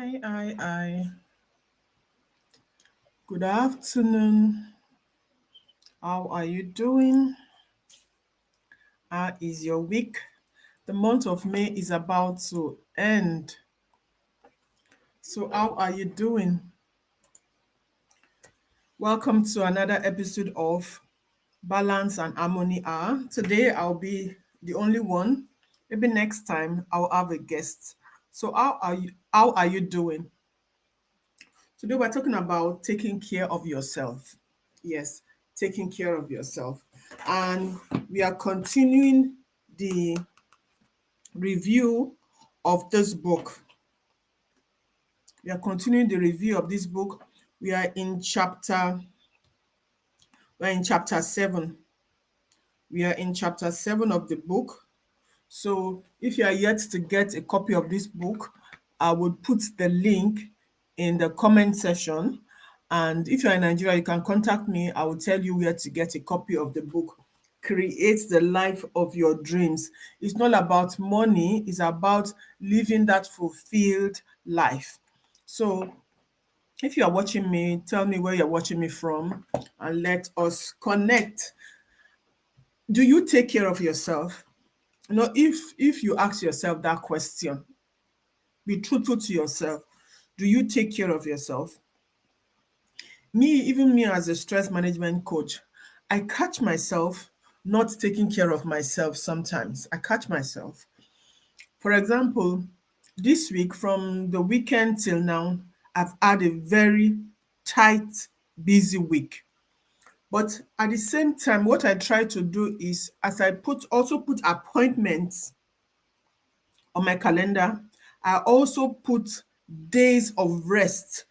Hi. Good afternoon. How are you doing? How is your week? The month of May is about to end. So, how are you doing? Welcome to another episode of Balance and Harmony Hour. Today, I'll be the only one. Maybe next time I'll have a guest. So, how are you doing? Today, we're talking about taking care of yourself. Yes, taking care of yourself. And we are continuing the review of this book. We are continuing the review of this book. We are in chapter 7. We are in chapter 7 of the book. So if you are yet to get a copy of this book, I would put the link in the comment section. And if you're in Nigeria, you can contact me. I will tell you where to get a copy of the book. Create the life of your dreams. It's not about money, it's about living that fulfilled life. So if you are watching me, tell me where you're watching me from and let us connect. Do you take care of yourself? If you ask yourself that question, be truthful to yourself. Do you take care of yourself? Even me as a stress management coach, I catch myself not taking care of myself sometimes. I catch myself. For example, this week, from the weekend till now, I've had a very tight, busy week. But at the same time, what I try to do is, as I also put appointments on my calendar, I also put days of rest,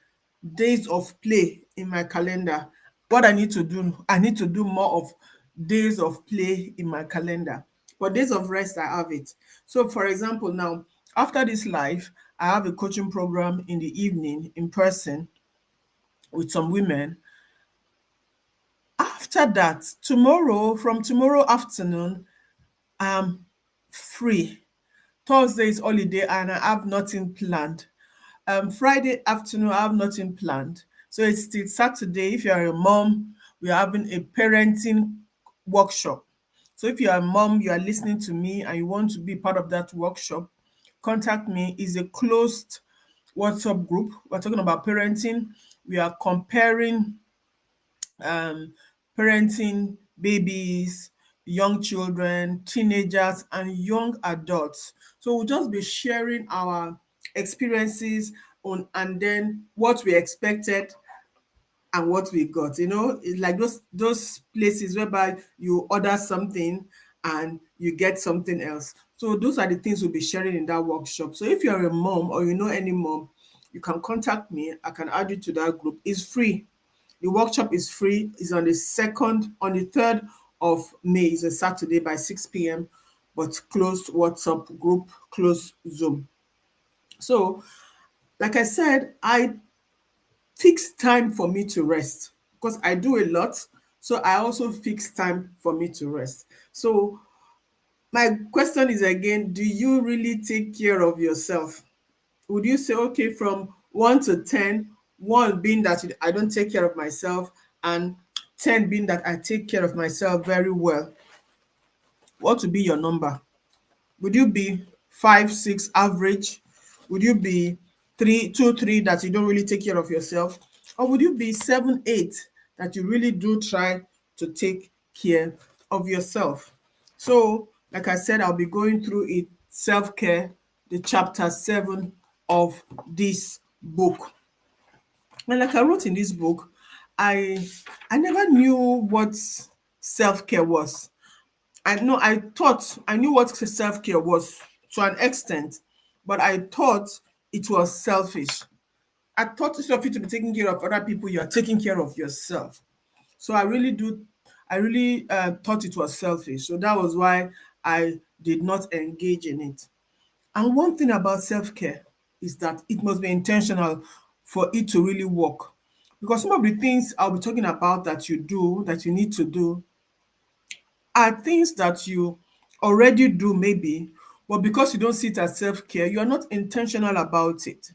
days of play in my calendar. What I need to do more of days of play in my calendar. But days of rest, I have it. So, for example, now, after this live, I have a coaching program in the evening in person with some women. After that, from tomorrow afternoon, I'm free. Thursday is holiday and I have nothing planned. Friday afternoon, I have nothing planned. So it's still Saturday. If you're a mom, we're having a parenting workshop. So if you're a mom, you are listening to me and you want to be part of that workshop, contact me. It's a closed WhatsApp group. We're talking about parenting. We are comparing um, parenting babies, young children, teenagers, and young adults. So we'll just be sharing our experiences on and then what we expected and what we got. It's like those places whereby you order something and you get something else. So those are the things we'll be sharing in that workshop. So if you're a mom or you know any mom, you can contact me. I can add you to that group. It's free. The workshop is free. It's on the 3rd of May. It's a Saturday by 6 p.m. But closed WhatsApp group, closed Zoom. So, like I said, I fix time for me to rest because I do a lot. So I also fix time for me to rest. So my question is again, do you really take care of yourself? Would you say, okay, from 1 to 10, 1 being that I don't take care of myself, and 10 being that I take care of myself very well, what would be your number? Would you be 5, 6 average? Would you be 3, 2, 3 that you don't really take care of yourself? Or would you be 7, 8 that you really do try to take care of yourself? So, like I said, I'll be going through it, self-care, the chapter 7 of this book. And like I wrote in this book, I never knew what self-care was. I thought I knew what self-care was to an extent, but I thought it was selfish. I thought instead of you to be taking care of other people, you are taking care of yourself. So I really thought it was selfish. So that was why I did not engage in it. And one thing about self-care is that it must be intentional for it to really work. Because some of the things I'll be talking about that that you need to do, are things that you already do maybe, but because you don't see it as self-care, you are not intentional about it.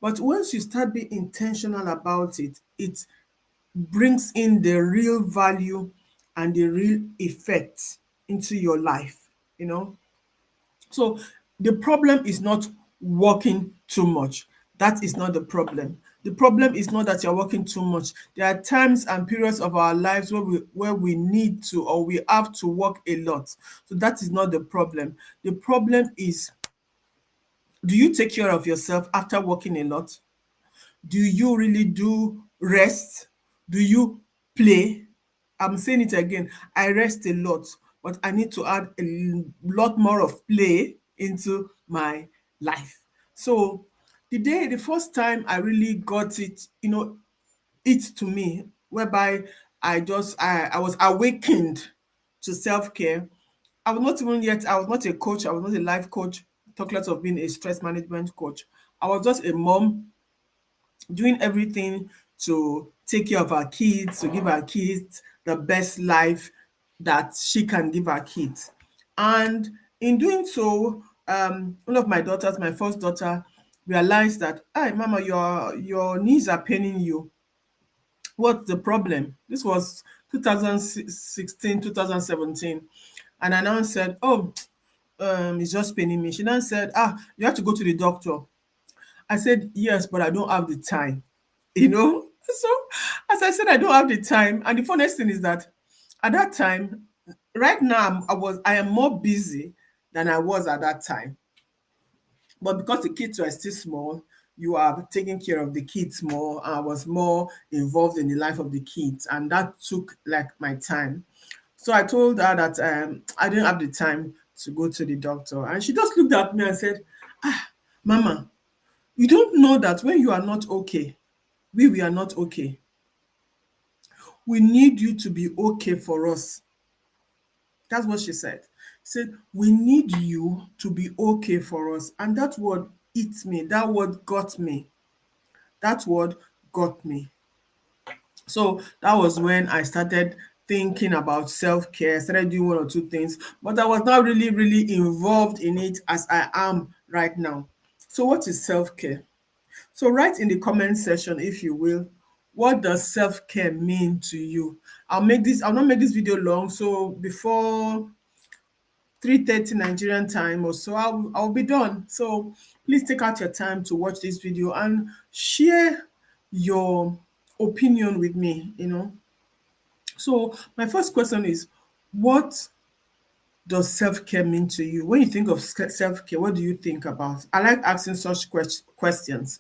But once you start being intentional about it, it brings in the real value and the real effect into your life, you know. So the problem is not working too much. That is not the problem. The problem is not that you're working too much. There are times and periods of our lives where we need to, or we have to work a lot. So that is not the problem. The problem is, do you take care of yourself after working a lot? Do you really do rest? Do you play? I'm saying it again. I rest a lot, but I need to add a lot more of play into my life. So the first time I really got it, it to me, whereby I was awakened to self-care. I was not a coach, I was not a life coach, talk less of being a stress management coach. I was just a mom doing everything to take care of our kids, to give our kids the best life that she can give our kids. And in doing so, one of my daughters, my first daughter, realized that, "Hi, Mama, your knees are paining you. What's the problem?" This was 2016, 2017. And I now said, "Oh, it's just paining me." She now said, "You have to go to the doctor." I said, "Yes, but I don't have the time." You know? So, as I said, I don't have the time. And the funniest thing is that at that time, right now, I am more busy than I was at that time. But because the kids were still small, you are taking care of the kids more. I was more involved in the life of the kids, and that took like my time. So I told her that I didn't have the time to go to the doctor. And she just looked at me and said, "Mama, you don't know that when you are not okay, we are not okay. We need you to be okay for us." That's what she said. She said, "We need you to be okay for us." And that word hit me. That word got me. That word got me. So that was when I started thinking about self-care, started doing one or two things, but I was not really, really involved in it as I am right now. So what is self-care? So write in the comment section, if you will, what does self-care mean to you? I'll not make this video long, so before 3:30 Nigerian time or so, I'll be done. So please take out your time to watch this video and share your opinion with me. So my first question is, what does self-care mean to you? When you think of self-care, what do you think about? I like asking such questions.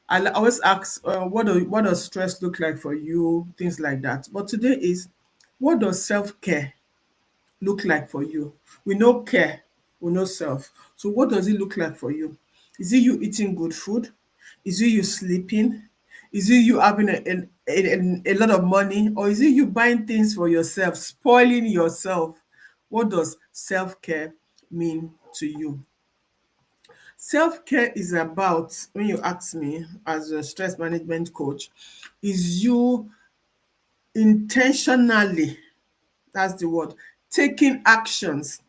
I always ask, what does stress look like for you? Things like that. But today is, what does self-care look like for you? We know care, we know self. So what does it look like for you? Is it you eating good food? Is it you sleeping? Is it you having a lot of money? Or is it you buying things for yourself, spoiling yourself? What does self-care mean to you? Self-care is about, when you ask me as a stress management coach, is you intentionally, that's the word, taking actions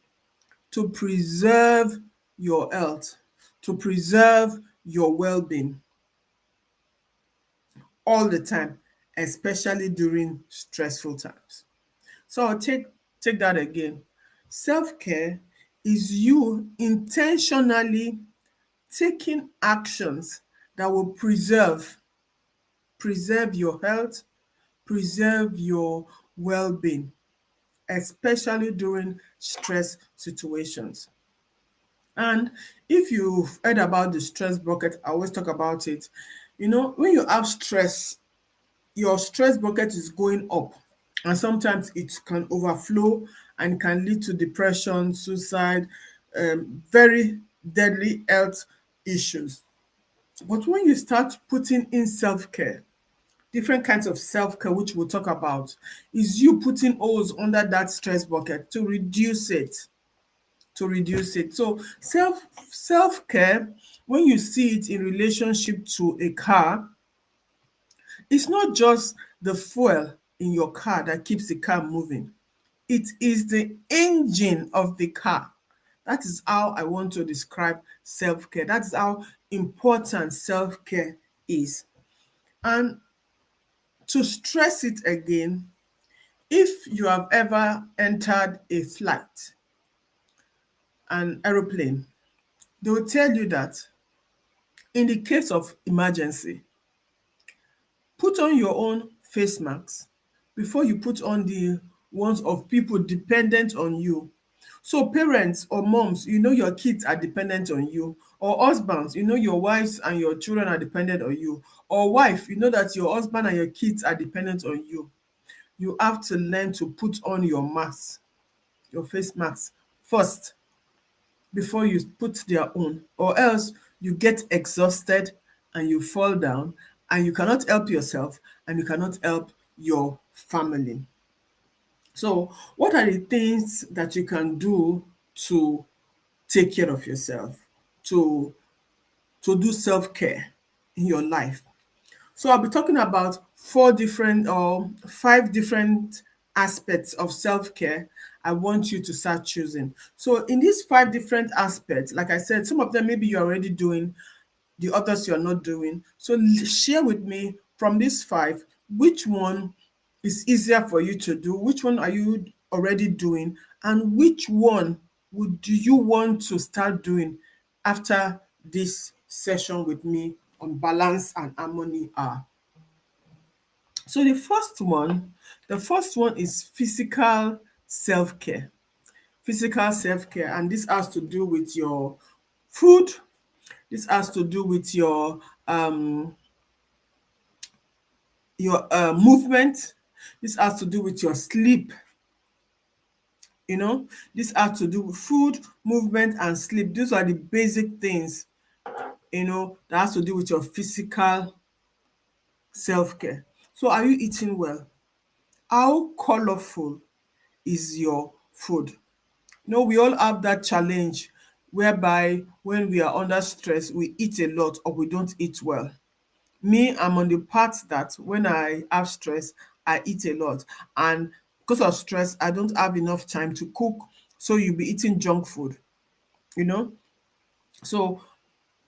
to preserve your health, to preserve your well-being all the time, especially during stressful times. So I'll take that again. Self-care is you intentionally taking actions that will preserve your health, preserve your well-being, especially during stress situations. And if you've heard about the stress bucket, I always talk about it. When you have stress, your stress bucket is going up, and sometimes it can overflow and can lead to depression, suicide, very deadly health issues. But when you start putting in self-care, different kinds of self-care, which we'll talk about, is you putting holes under that stress bucket to reduce it. So self-care, when you see it in relationship to a car, it's not just the fuel in your car that keeps the car moving. It is the engine of the car That is how I want to describe self-care. That is how important self-care is. And to stress it again, if you have ever entered a flight, an aeroplane, they will tell you that in the case of emergency, put on your own face masks before you put on the ones of people dependent on you. So parents or moms, you know your kids are dependent on you. Or husbands, you know your wives and your children are dependent on you. Or wife, you know that your husband and your kids are dependent on you. You have to learn to put on your mask, your face mask first before you put their own, or else you get exhausted and you fall down and you cannot help yourself and you cannot help your family. So, what are the things that you can do to take care of yourself, to do self-care in your life? So I'll be talking about four different or five different aspects of self-care I want you to start choosing. So in these five different aspects, like I said, some of them maybe you're already doing, the others you're not doing. So share with me from these five, which one is easier for you to do, which one are you already doing, and which one would do you want to start doing after this session with me on balance and harmony are. So the first one is physical self-care. Physical self-care, and this has to do with your food. This has to do with your movement. This has to do with your sleep. This has to do with food, movement, and sleep. These are the basic things, that has to do with your physical self-care. So, are you eating well? How colorful is your food? We all have that challenge whereby when we are under stress, we eat a lot or we don't eat well. Me, I'm on the part that when I have stress, I eat a lot. And because of stress, I don't have enough time to cook. So you'll be eating junk food, you know? So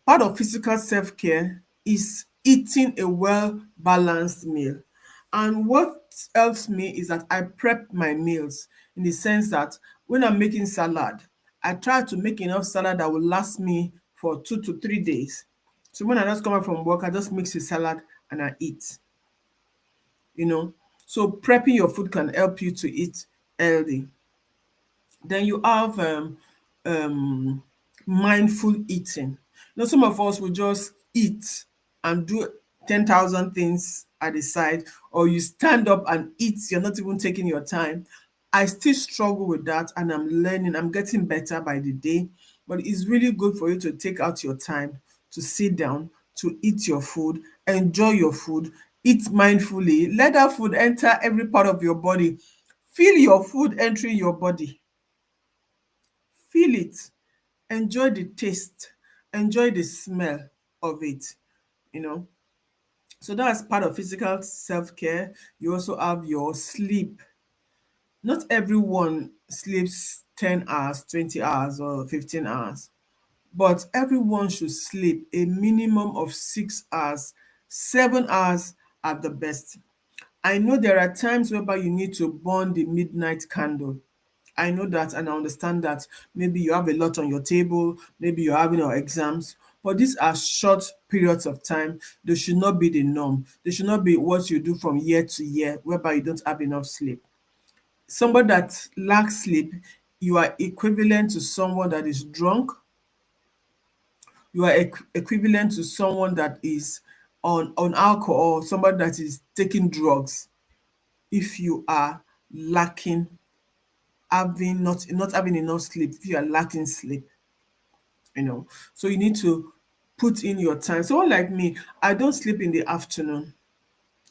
part of physical self-care is eating a well-balanced meal. And what helps me is that I prep my meals in the sense that when I'm making salad, I try to make enough salad that will last me for 2 to 3 days. So when I just come back from work, I just mix the salad and I eat, you know. So prepping your food can help you to eat healthy. Then you have um, mindful eating. Some of us will just eat and do 10,000 things at the side, or you stand up and eat, you're not even taking your time. I still struggle with that and I'm learning, I'm getting better by the day. But it's really good for you to take out your time to sit down, to eat your food, enjoy your food, eat mindfully, let that food enter every part of your body. Feel your food entering your body. Feel it, enjoy the taste, enjoy the smell of it, you know. So that's part of physical self-care. You also have your sleep. Not everyone sleeps 10 hours, 20 hours, or 15 hours, but everyone should sleep a minimum of 6 hours, 7 hours at the best. I know there are times whereby you need to burn the midnight candle. I know that and I understand that maybe you have a lot on your table, maybe you're having your exams, but these are short periods of time. They should not be the norm. They should not be what you do from year to year, whereby you don't have enough sleep. Somebody that lacks sleep, you are equivalent to someone that is drunk. You are equivalent to someone that is on alcohol, somebody that is taking drugs. If you are lacking, having not having enough sleep, if you are lacking sleep, so you need to put in your time. Someone like me, I don't sleep in the afternoon.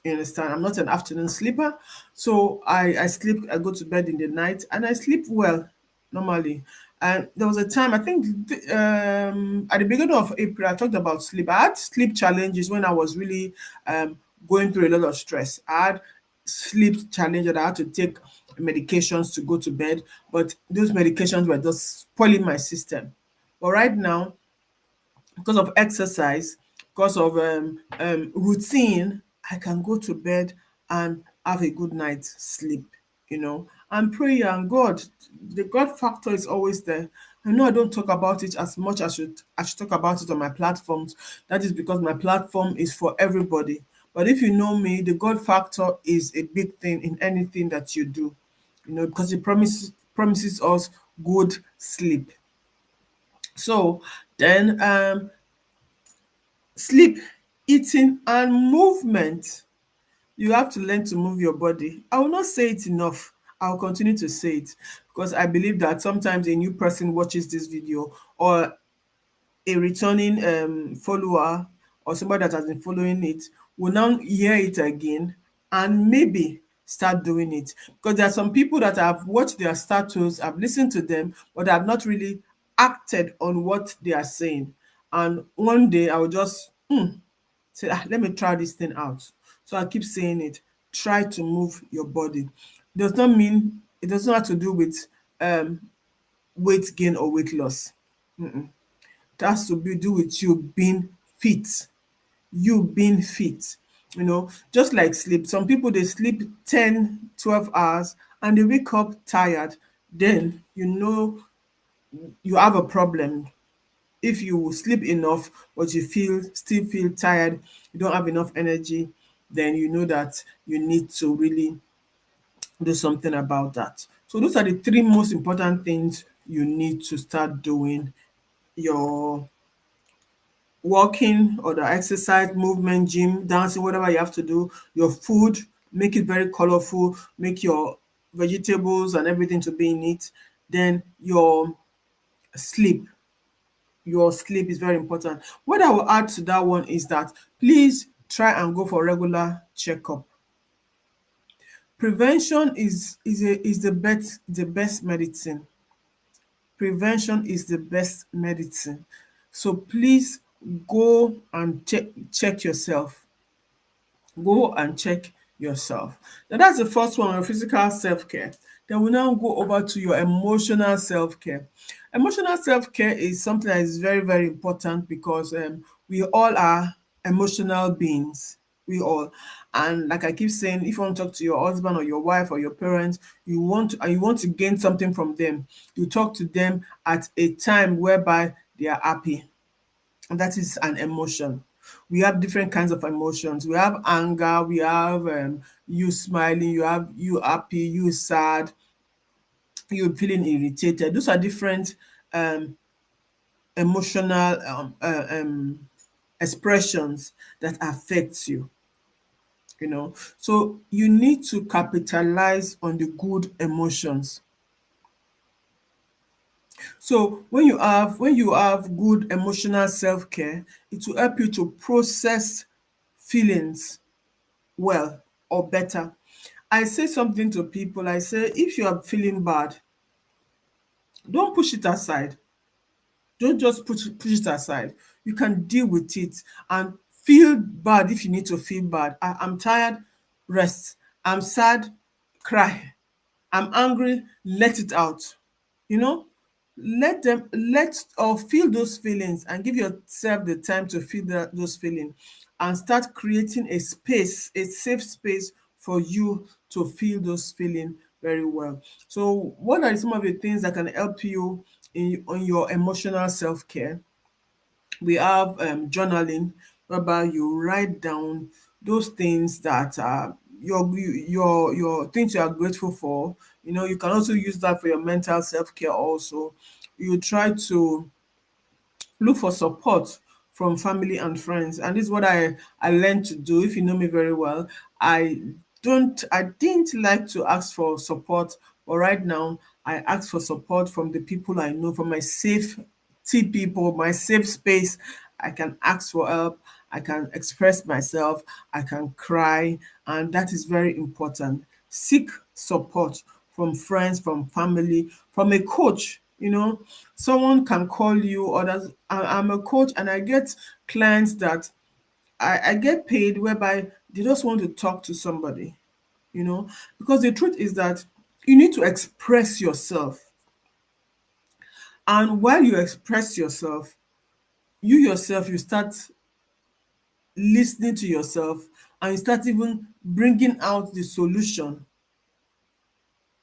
You understand? I'm not an afternoon sleeper. So I sleep, I go to bed in the night and I sleep well normally. And there was a time, I think at the beginning of April, I talked about sleep. I had sleep challenges when I was really going through a lot of stress. I had sleep challenge that I had to take medications to go to bed, but those medications were just spoiling my system. But right now, because of exercise, because of routine, I can go to bed and have a good night's sleep, And prayer and God, the God factor is always there. I know I don't talk about it as much as I should talk about it on my platforms. That is because my platform is for everybody. But if you know me, the God factor is a big thing in anything that you do, because it promises us good sleep. So then sleep, eating, and movement. You have to learn to move your body. I will not say it enough. I will continue to say it because I believe that sometimes a new person watches this video, or a returning follower, or somebody that has been following it will now hear it again and maybe start doing it. Because there are some people that have watched their status, I've listened to them, but have not really acted on what they are saying. And one day I will just say, let me try this thing out. So I keep saying it. Try to move your body. Does not mean it does not have to do with um, weight gain or weight loss. It has to be do with you being fit. You being fit. Just like sleep. Some people they sleep 10, 12 hours and they wake up tired. Then you have a problem. If you sleep enough but you still feel tired, you don't have enough energy, then you know that you need to really do something about that. So those are the three most important things you need to start doing: your walking or the exercise, movement, gym, dancing, whatever you have to do, your food, make it very colorful, make your vegetables and everything to be in it. Then sleep. Your sleep is very important. What I will add to that one is that please try and go for regular checkup. Prevention is the best medicine. Prevention is the best medicine. So please go and check yourself. Go and check yourself. Now that's the first one, your physical self-care. Then we now go over to your emotional self-care. Emotional self-care is something that is very, very important because we all are emotional beings. We all. And like I keep saying, if you want to talk to your husband or your wife or your parents, you want to gain something from them. You talk to them at a time whereby they are happy, and that is an emotion. We have different kinds of emotions. We have anger, we have you smiling, you have you happy, you sad, you feeling irritated. Those are different um, emotional expressions that affects you. So you need to capitalize on the good emotions. So when you have good emotional self-care, it will help you to process feelings well or better. I say something to people. I say, if you are feeling bad, don't push it aside. Don't just push it aside. You can deal with it and feel bad if you need to feel bad. I'm tired, rest. I'm sad, cry. I'm angry, let it out. You know, let or feel those feelings and give yourself the time to feel those feelings, and start creating a space, a safe space for you to feel those feelings very well. So what are some of the things that can help you on your emotional self-care? We have journaling, whereby you write down those things that are your things you are grateful for. You can also use that for your mental self-care also. You try to look for support from family and friends, and this is what I learned to do. If you know me very well, I didn't like to ask for support, but right now I ask for support from the people I know, from my safety people, my safe space. I can ask for help, I can express myself, I can cry, and that is very important. Seek support from friends, from family, from a coach. Someone can call you, or I'm a coach and I get clients that I get paid whereby they just want to talk to somebody. you know, because the truth is that you need to express yourself. And while you express yourself, you yourself, you start listening to yourself, and you start even bringing out the solution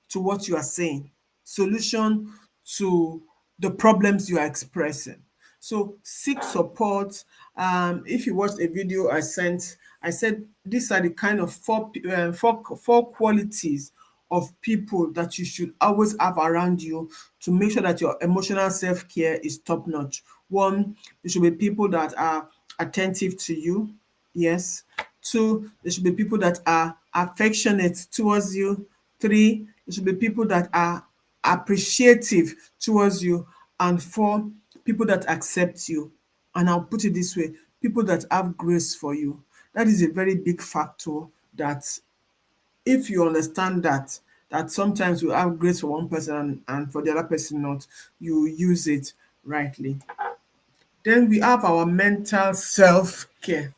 to what you are saying, solution to the problems you are expressing. So seek support. If you watched a video I sent, I said these are the kind of four qualities of people that you should always have around you to make sure that your emotional self-care is top notch. One, there should be people that are attentive to you. Yes. Two, there should be people that are affectionate towards you. Three, there should be people that are appreciative towards you. And four, people that accept you. And I'll put it this way, people that have grace for you. That is a very big factor that if you understand that sometimes you have grace for one person and for the other person not, you use it rightly. Then we have our mental self-care.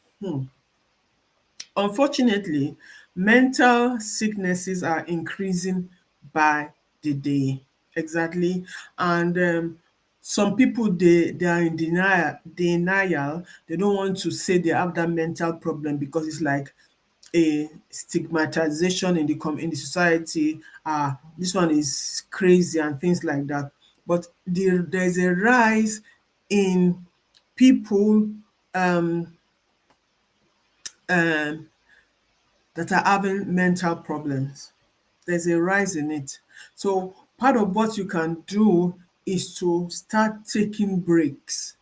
Unfortunately, mental sicknesses are increasing by the day. Exactly. And some people they are in denial. They don't want to say they have that mental problem because it's like a stigmatization in the society. This one is crazy and things like that. But there's a rise in people um, um, that are having mental problems. There's a rise in it. So part of what you can do is to start taking breaks.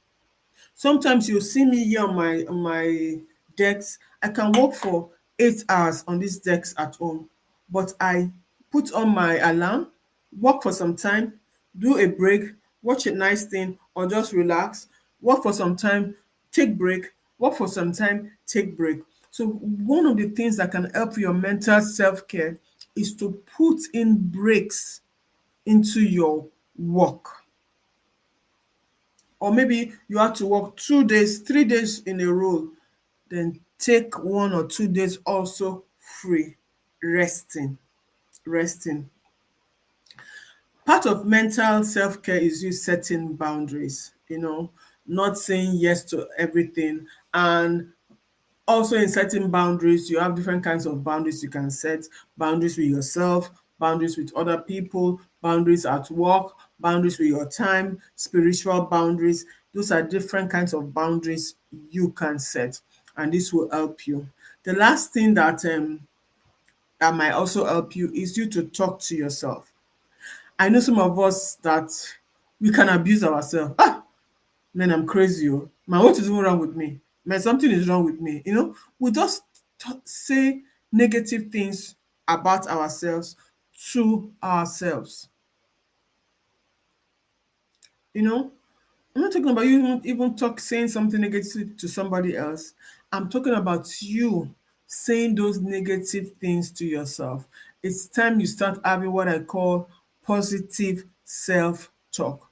Sometimes you see me here on my decks. I can work for 8 hours on these decks at home, but I put on my alarm, work for some time, do a break, watch a nice thing, or just relax, work for some time, take break, work for some time, take break. So one of the things that can help your mental self-care is to put in breaks into your work. Or maybe you have to work 2 days, 3 days in a row, then take 1 or 2 days also free, resting, resting. Part of mental self-care is you setting boundaries, not saying yes to everything. And also in setting boundaries, you have different kinds of boundaries you can set. Boundaries with yourself, boundaries with other people, boundaries at work, boundaries with your time, spiritual boundaries. Those are different kinds of boundaries you can set, and this will help you. The last thing that might also help you is you to talk to yourself. I know some of us that we can abuse ourselves. Man, I'm crazy. Oh. Man, what is even wrong with me? Man, something is wrong with me. We just say negative things about ourselves to ourselves. You know, I'm not talking about you even saying something negative to somebody else. I'm talking about you saying those negative things to yourself. It's time you start having what I call positive self talk.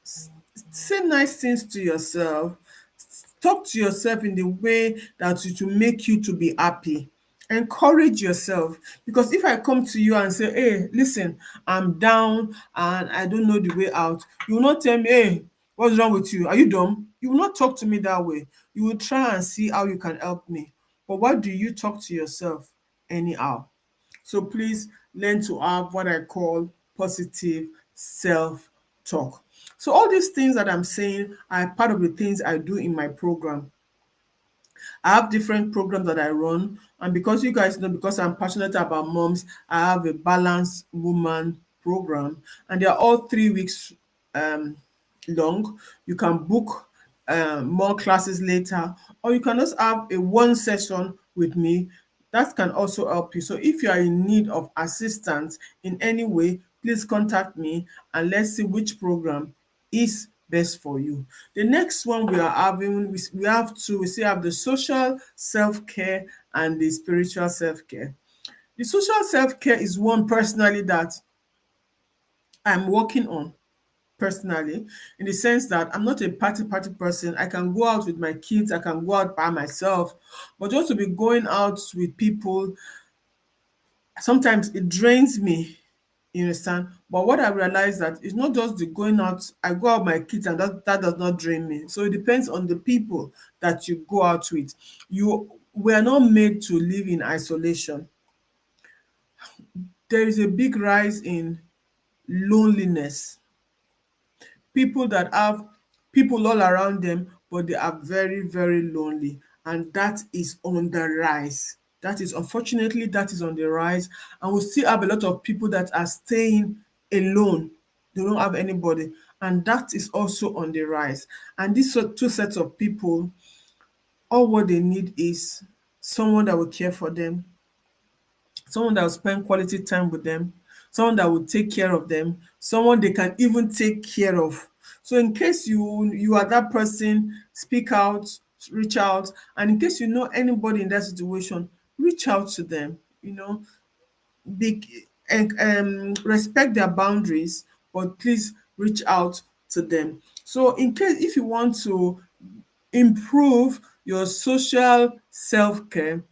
Say nice things to yourself. Talk to yourself in the way that it will make you to be happy. Encourage yourself, because if I come to you and say, hey, listen, I'm down and I don't know the way out, you will not tell me, hey, what's wrong with you? Are you dumb? You will not talk to me that way. You will try and see how you can help me. But what do you talk to yourself anyhow? So please learn to have what I call positive self talk. So all these things that I'm saying are part of the things I do in my program. I have different programs that I run, and because you guys know, because I'm passionate about moms, I have a balanced woman program, and they are all 3 weeks um, long. You can book more classes later, or you can just have a one session with me. That can also help you. So if you are in need of assistance in any way, please contact me and let's see which program is best for you. The next one we are having, we have two. We still have the social self-care and the spiritual self-care. The social self-care is one personally that I'm working on personally, in the sense that I'm not a party person. I can go out with my kids, I can go out by myself, but just to be going out with people Sometimes it drains me, you understand? But what I realize that it's not just the going out. I go out with my kids, and that does not drain me. So it depends on the people that you go out with. We are not made to live in isolation. There is a big rise in loneliness. People that have people all around them, but they are very, very lonely. And that is on the rise. That is, unfortunately, that is on the rise. And we still have a lot of people that are staying alone. They don't have anybody. And that is also on the rise. And these two sets of people, all what they need is someone that will care for them, someone that will spend quality time with them, someone that will take care of them, someone they can even take care of. So in case you are that person, speak out, reach out, and in case you know anybody in that situation, reach out to them. Be and respect their boundaries, but please reach out to them. So in case if you want to improve your social self-care,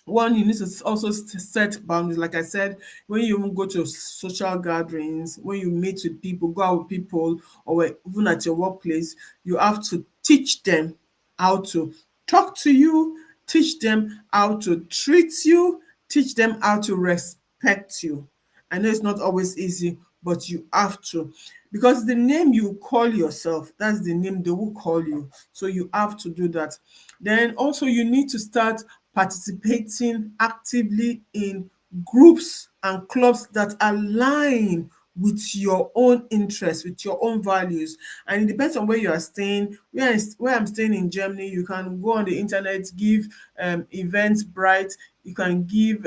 one, you need to also set boundaries. Like I said, when you even go to social gatherings, when you meet with people, go out with people, or even at your workplace, you have to teach them how to talk to you, teach them how to treat you, teach them how to respect you. I know it's not always easy, but you have to. Because the name you call yourself, that's the name they will call you. So you have to do that. Then also you need to start participating actively in groups and clubs that align with your own interests, with your own values. And it depends on where you are staying. Where I'm staying in Germany, you can go on the internet, give Eventbrite, you can give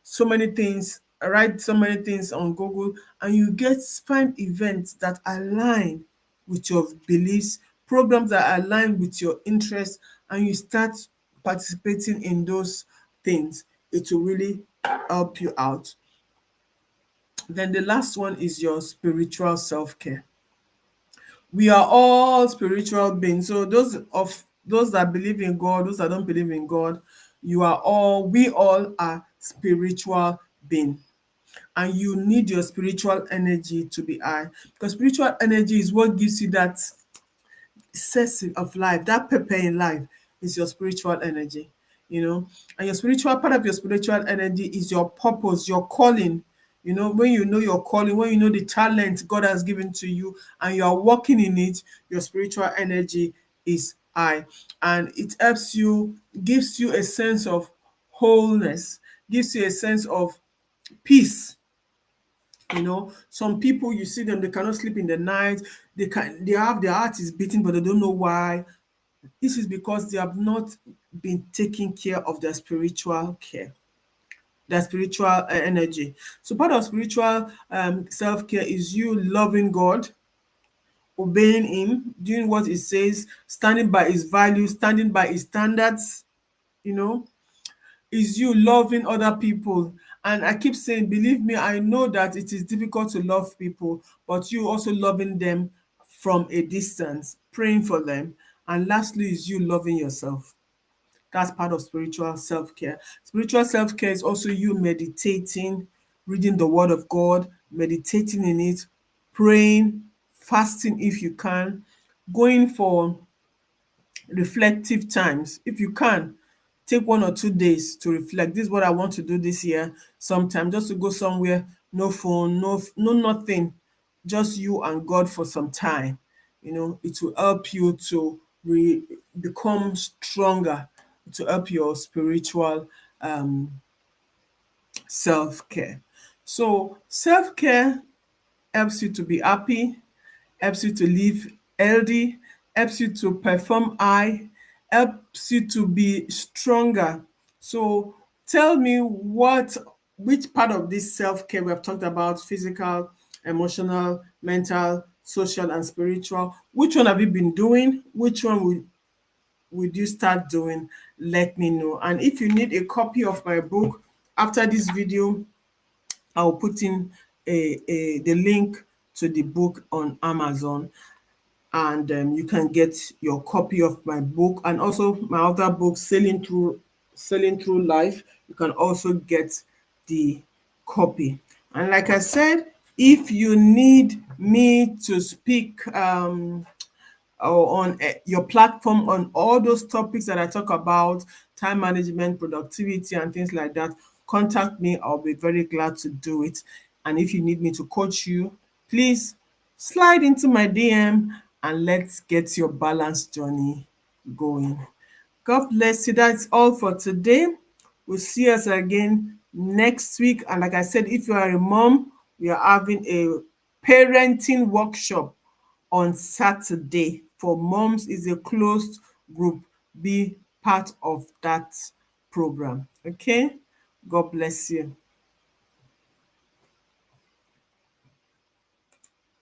so many things, write so many things on Google, and you get find events that align with your beliefs, programs that align with your interests, and you start participating in those things. It will really help you out. Then the last one is your spiritual self-care. We are all spiritual beings. So those that believe in God, those that don't believe in God, we all are spiritual beings. And you need your spiritual energy to be high, because spiritual energy is what gives you that zest of life, that pepper in life is your spiritual energy, and your spiritual part of your spiritual energy is your purpose, your calling. When you know your calling, when you know the talent God has given to you and you are working in it, your spiritual energy is high, and it helps you, gives you a sense of wholeness, gives you a sense of peace. Some people, you see them, they cannot sleep in the night. They have, their heart is beating, but they don't know why. This is because they have not been taking care of their spiritual care, their spiritual energy. So part of spiritual self-care is you loving God, obeying him, doing what he says, standing by his values, standing by his standards. you know is you loving other people. And I keep saying, believe me, I know that it is difficult to love people, but you also loving them from a distance, praying for them. And lastly is you loving yourself. That's part of spiritual self-care. Spiritual self-care is also you meditating, reading the word of God, meditating in it, praying, fasting if you can, going for reflective times. If you can, take 1 or 2 days to reflect. This is what I want to do this year. Sometime just to go somewhere, no phone, no nothing, just you and God for some time. It will help you to become stronger, to help your spiritual self-care. So self-care helps you to be happy, helps you to live healthy, helps you to perform high, helps you to be stronger. So tell me, which part of this self-care we have talked about: physical, emotional, mental, social, and spiritual, which one have you been doing? Which one would you start doing? Let me know. And if you need a copy of my book after this video, I'll put in the link to the book on Amazon, and you can get your copy of my book, and also my other book, Sailing Through Life. You can also get the copy. And like I said, if you need me to speak or on your platform on all those topics that I talk about, time management, productivity, and things like that, contact me. I'll be very glad to do it. And if you need me to coach you, please slide into my DM and let's get your balanced journey going. God bless you. That's all for today. We'll see us again next week. And like I said, if you are a mom, we are having a parenting workshop on Saturday for moms. Is a closed group. Be part of that program. Okay? God bless you.